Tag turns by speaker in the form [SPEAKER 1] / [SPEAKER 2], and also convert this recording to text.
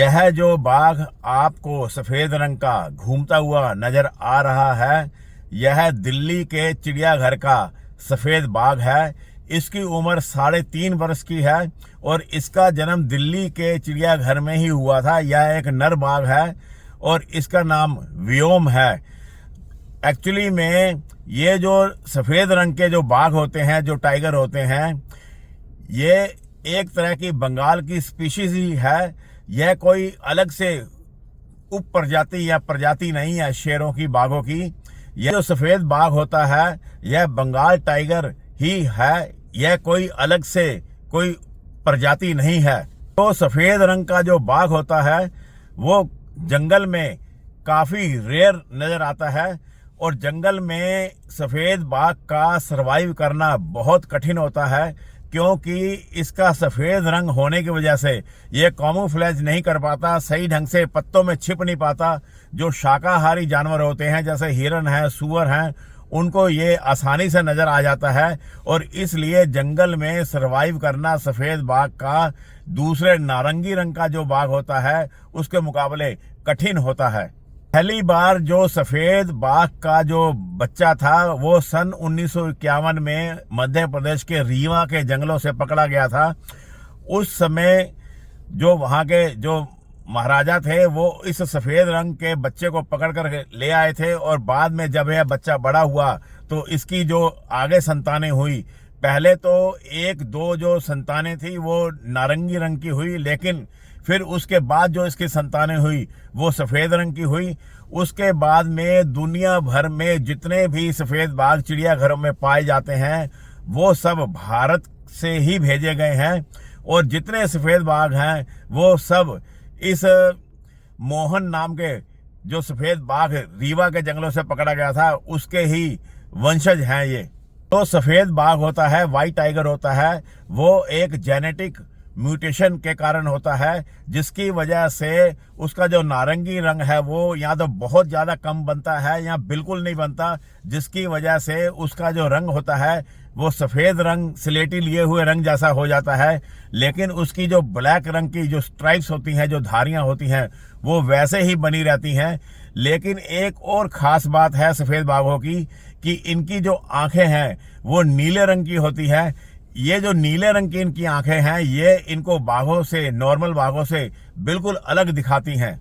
[SPEAKER 1] यह जो बाघ आपको सफेद रंग का घूमता हुआ नजर आ रहा है, यह दिल्ली के चिड़ियाघर का सफेद बाघ है। इसकी उम्र 3.5 वर्ष की है और इसका जन्म दिल्ली के चिड़ियाघर में ही हुआ था। यह एक नर बाघ है और इसका नाम व्योम है। एक्चुअली में ये जो सफेद रंग के जो बाघ होते हैं, जो टाइगर होते हैं, ये एक तरह की बंगाल की स्पीशीज ही है। यह कोई अलग से उप प्रजाति या प्रजाति नहीं है शेरों की, बाघों की। यह जो सफेद बाघ होता है, यह बंगाल टाइगर ही है। यह कोई अलग से कोई प्रजाति नहीं है। तो सफेद रंग का जो बाघ होता है वो जंगल में काफी रेयर नजर आता है और जंगल में सफेद बाघ का सरवाइव करना बहुत कठिन होता है, क्योंकि इसका सफेद रंग होने की वजह से ये कैमोफ्लेज नहीं कर पाता, सही ढंग से पत्तों में छिप नहीं पाता। जो शाकाहारी जानवर होते हैं जैसे हिरन है, सुअर हैं, उनको ये आसानी से नजर आ जाता है और इसलिए जंगल में सरवाइव करना सफेद बाघ का दूसरे नारंगी रंग का जो बाघ होता है उसके मुकाबले कठिन होता है। पहली बार जो सफेद बाघ का जो बच्चा था वो सन 1951 में मध्य प्रदेश के रीवा के जंगलों से पकड़ा गया था। उस समय जो वहाँ के जो महाराजा थे वो इस सफेद रंग के बच्चे को पकड़ कर ले आए थे और बाद में जब यह बच्चा बड़ा हुआ तो इसकी जो आगे संतानें हुई, पहले तो 1-2 जो संतानें थी वो नारंगी रंग की हुई, लेकिन फिर उसके बाद जो इसकी संतानें हुई वो सफेद रंग की हुई। उसके बाद में दुनिया भर में जितने भी सफेद बाघ चिड़ियाघरों में पाए जाते हैं वो सब भारत से ही भेजे गए हैं और जितने सफेद बाघ हैं वो सब इस मोहन नाम के जो सफेद बाघ रीवा के जंगलों से पकड़ा गया था उसके ही वंशज हैं ये। तो सफेद बाघ होता है, व्हाइट टाइगर होता है, वो एक जेनेटिक म्यूटेशन के कारण होता है जिसकी वजह से उसका जो नारंगी रंग है वो या तो बहुत ज़्यादा कम बनता है या बिल्कुल नहीं बनता, जिसकी वजह से उसका जो रंग होता है वो सफ़ेद रंग, स्लेटी लिए हुए रंग जैसा हो जाता है। लेकिन उसकी जो ब्लैक रंग की जो स्ट्राइप्स होती हैं, जो धारियां होती हैं, वो वैसे ही बनी रहती हैं। लेकिन एक और ख़ास बात है सफ़ेद बाघों की कि इनकी जो आँखें हैं वो नीले रंग की होती है। ये जो नीले रंग की इनकी आंखें हैं ये इनको बाघों से, नॉर्मल बाघों से बिल्कुल अलग दिखाती हैं।